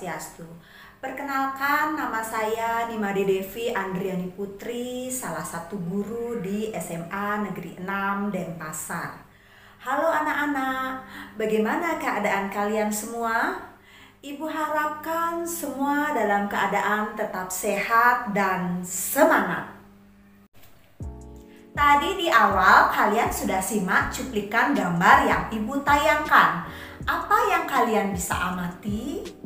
Swastiastu. Perkenalkan, nama saya Nimade Devi Andriani Putri, salah satu guru di SMA Negeri 6 Denpasar. Halo anak-anak, bagaimana keadaan kalian semua? Ibu harapkan semua dalam keadaan tetap sehat dan semangat. Tadi di awal kalian sudah simak cuplikan gambar yang ibu tayangkan. Apa yang kalian bisa amati?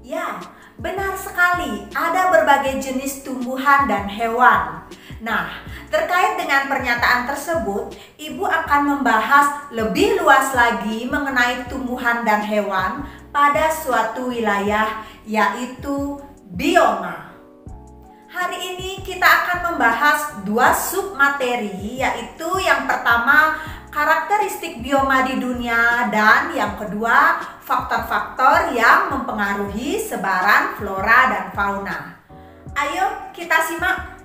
Ya, benar sekali, ada berbagai jenis tumbuhan dan hewan. Nah, terkait dengan pernyataan tersebut, ibu akan membahas lebih luas lagi mengenai tumbuhan dan hewan pada suatu wilayah, yaitu bioma. Hari ini kita akan membahas dua submateri, yaitu yang pertama karakteristik bioma di dunia dan yang kedua faktor-faktor yang mempengaruhi sebaran flora dan fauna. Ayo kita simak.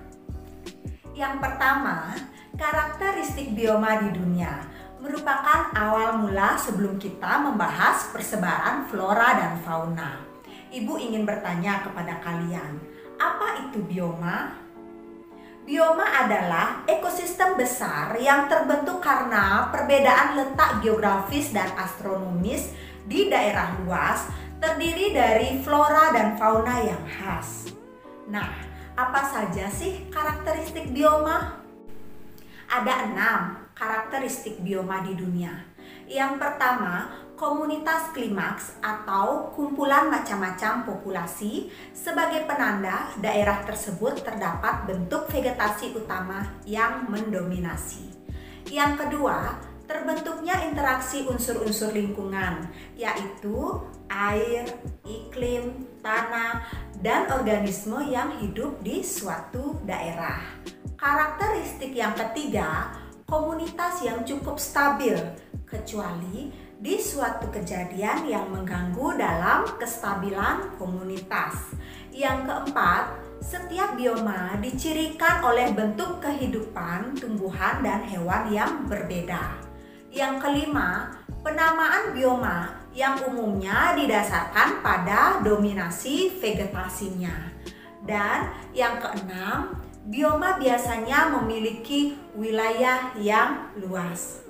Yang pertama, karakteristik bioma di dunia merupakan awal mula sebelum kita membahas persebaran flora dan fauna. Ibu ingin bertanya kepada kalian, apa itu bioma? Bioma adalah ekosistem besar yang terbentuk karena perbedaan letak geografis dan astronomis di daerah luas, terdiri dari flora dan fauna yang khas. Nah, apa saja sih karakteristik bioma? Ada 6 karakteristik bioma di dunia. Yang pertama, komunitas klimaks atau kumpulan macam-macam populasi sebagai penanda daerah tersebut terdapat bentuk vegetasi utama yang mendominasi. Yang kedua, terbentuknya interaksi unsur-unsur lingkungan, yaitu air, iklim, tanah, dan organisme yang hidup di suatu daerah. Karakteristik yang ketiga, komunitas yang cukup stabil, kecuali di suatu kejadian yang mengganggu dalam kestabilan komunitas. Yang keempat, setiap bioma dicirikan oleh bentuk kehidupan tumbuhan dan hewan yang berbeda. Yang kelima, penamaan bioma yang umumnya didasarkan pada dominasi vegetasinya. Dan yang keenam, bioma biasanya memiliki wilayah yang luas.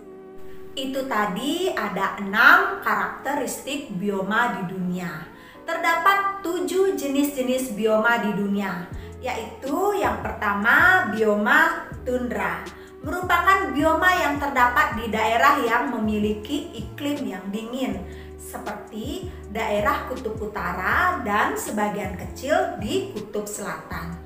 Itu tadi ada 6 karakteristik bioma di dunia. Terdapat 7 jenis-jenis bioma di dunia, yaitu yang pertama bioma tundra. Merupakan bioma yang terdapat di daerah yang memiliki iklim yang dingin, seperti daerah kutub utara dan sebagian kecil di kutub selatan.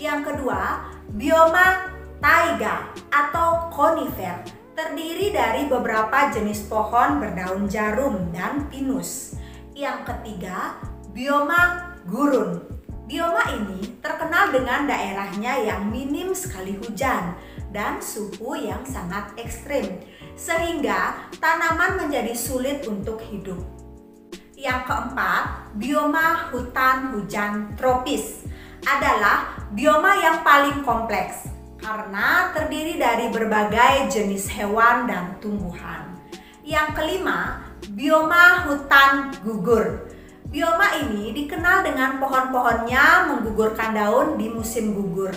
Yang kedua, bioma taiga atau konifer, terdiri dari beberapa jenis pohon berdaun jarum dan pinus. Yang ketiga, bioma gurun. Bioma ini terkenal dengan daerahnya yang minim sekali hujan dan suhu yang sangat ekstrim, sehingga tanaman menjadi sulit untuk hidup. Yang keempat, bioma hutan hujan tropis adalah bioma yang paling kompleks karena terdiri dari berbagai jenis hewan dan tumbuhan. Yang kelima, bioma hutan gugur. Bioma ini dikenal dengan pohon-pohonnya menggugurkan daun di musim gugur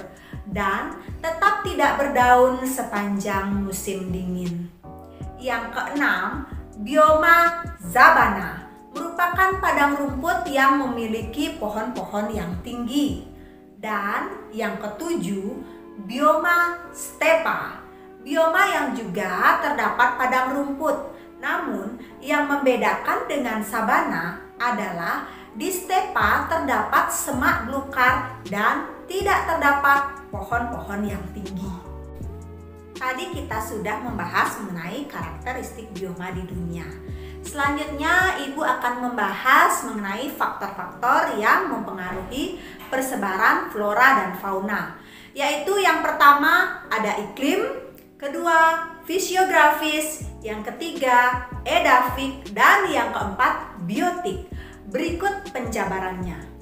dan tetap tidak berdaun sepanjang musim dingin. Yang keenam, bioma sabana merupakan padang rumput yang memiliki pohon-pohon yang tinggi. Dan yang ketujuh, bioma stepa, bioma yang juga terdapat padang rumput. Namun yang membedakan dengan sabana adalah di stepa terdapat semak belukar dan tidak terdapat pohon-pohon yang tinggi. Tadi kita sudah membahas mengenai karakteristik bioma di dunia. Selanjutnya ibu akan membahas mengenai faktor-faktor yang mempengaruhi persebaran flora dan fauna, yaitu yang pertama ada iklim, kedua fisiografis, yang ketiga edafik, dan yang keempat biotik. Berikut penjabarannya.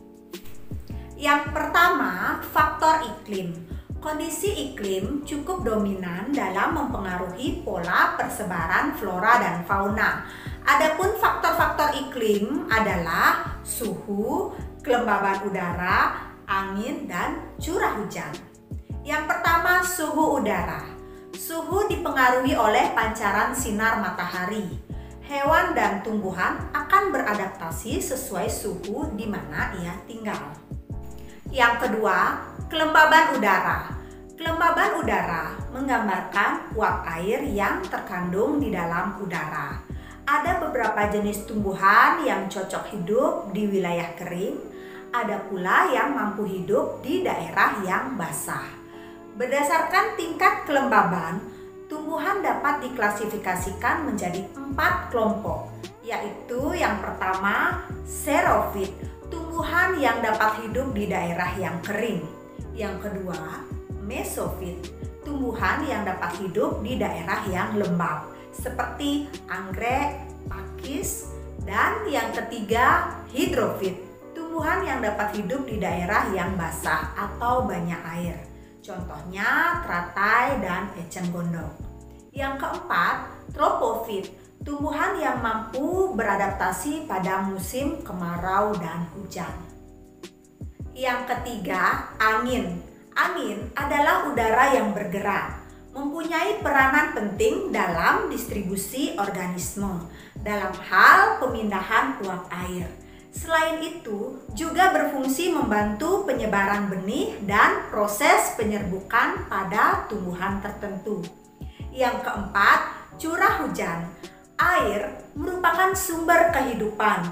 Yang pertama, faktor iklim. Kondisi iklim cukup dominan dalam mempengaruhi pola persebaran flora dan fauna. Adapun faktor-faktor iklim adalah suhu, kelembaban udara, angin, dan curah hujan. Yang pertama, suhu udara. Suhu dipengaruhi oleh pancaran sinar matahari. Hewan dan tumbuhan akan beradaptasi sesuai suhu di mana ia tinggal. Yang kedua, kelembaban udara. Kelembaban udara menggambarkan uap air yang terkandung di dalam udara. Ada beberapa jenis tumbuhan yang cocok hidup di wilayah kering, ada pula yang mampu hidup di daerah yang basah. Berdasarkan tingkat kelembaban, tumbuhan dapat diklasifikasikan menjadi 4 kelompok, yaitu yang pertama, xerofit, tumbuhan yang dapat hidup di daerah yang kering. Yang kedua, mesofit, tumbuhan yang dapat hidup di daerah yang lembab, seperti anggrek, pakis. Dan yang ketiga, hidrofit, tumbuhan yang dapat hidup di daerah yang basah atau banyak air. Contohnya teratai dan eceng gondok. Yang keempat, tropofit, tumbuhan yang mampu beradaptasi pada musim kemarau dan hujan. Yang ketiga, angin. Angin adalah udara yang bergerak, mempunyai peranan penting dalam distribusi organisme, dalam hal pemindahan uap air. Selain itu, juga berfungsi membantu penyebaran benih dan proses penyerbukan pada tumbuhan tertentu. Yang keempat, curah hujan. Air merupakan sumber kehidupan.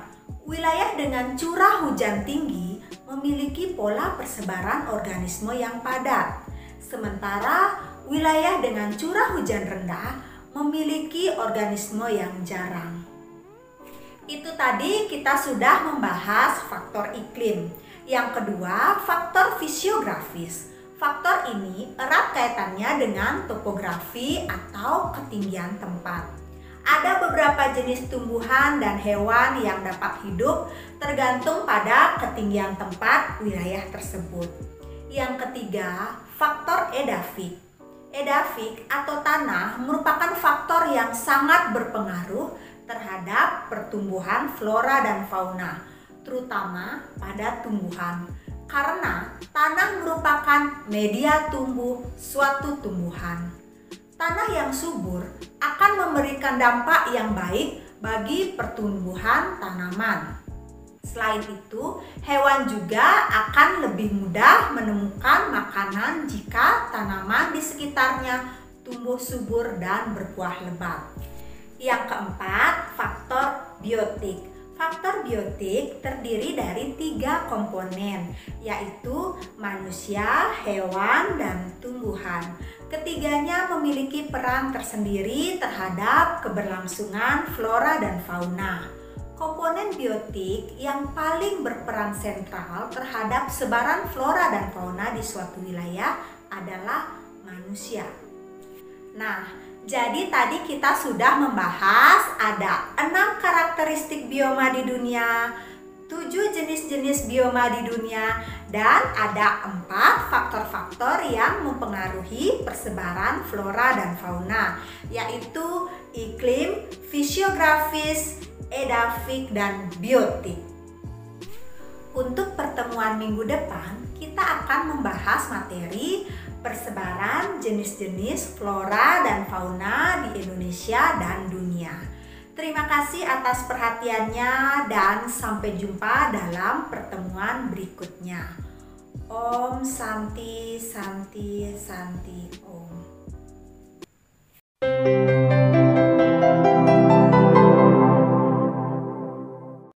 Wilayah dengan curah hujan tinggi memiliki pola persebaran organisme yang padat. Sementara wilayah dengan curah hujan rendah memiliki organisme yang jarang. Itu tadi kita sudah membahas faktor iklim. Yang kedua, faktor fisiografis. Faktor ini erat kaitannya dengan topografi atau ketinggian tempat. Ada beberapa jenis tumbuhan dan hewan yang dapat hidup tergantung pada ketinggian tempat wilayah tersebut. Yang ketiga, faktor edafik. Edafik atau tanah merupakan faktor yang sangat berpengaruh terhadap pertumbuhan flora dan fauna, terutama pada tumbuhan. Karena tanah merupakan media tumbuh suatu tumbuhan. Tanah yang subur akan memberikan dampak yang baik bagi pertumbuhan tanaman. Selain itu, hewan juga akan lebih mudah menemukan makanan jika tanaman di sekitarnya tumbuh subur dan berbuah lebat. Yang keempat, faktor biotik. Faktor biotik terdiri dari 3 komponen, yaitu manusia, hewan, dan tumbuhan. Ketiganya memiliki peran tersendiri terhadap keberlangsungan flora dan fauna. Komponen biotik yang paling berperan sentral terhadap sebaran flora dan fauna di suatu wilayah adalah manusia. Nah, jadi tadi kita sudah membahas ada 6 karakteristik bioma di dunia, 7 jenis-jenis bioma di dunia, dan ada 4 faktor-faktor yang mempengaruhi persebaran flora dan fauna, yaitu iklim, fisiografis, edafik, dan biotik. Untuk pertemuan minggu depan, kita akan membahas materi persebaran jenis-jenis flora dan fauna di Indonesia dan dunia. Terima kasih atas perhatiannya dan sampai jumpa dalam pertemuan berikutnya. Om Santi Santi Santi Om.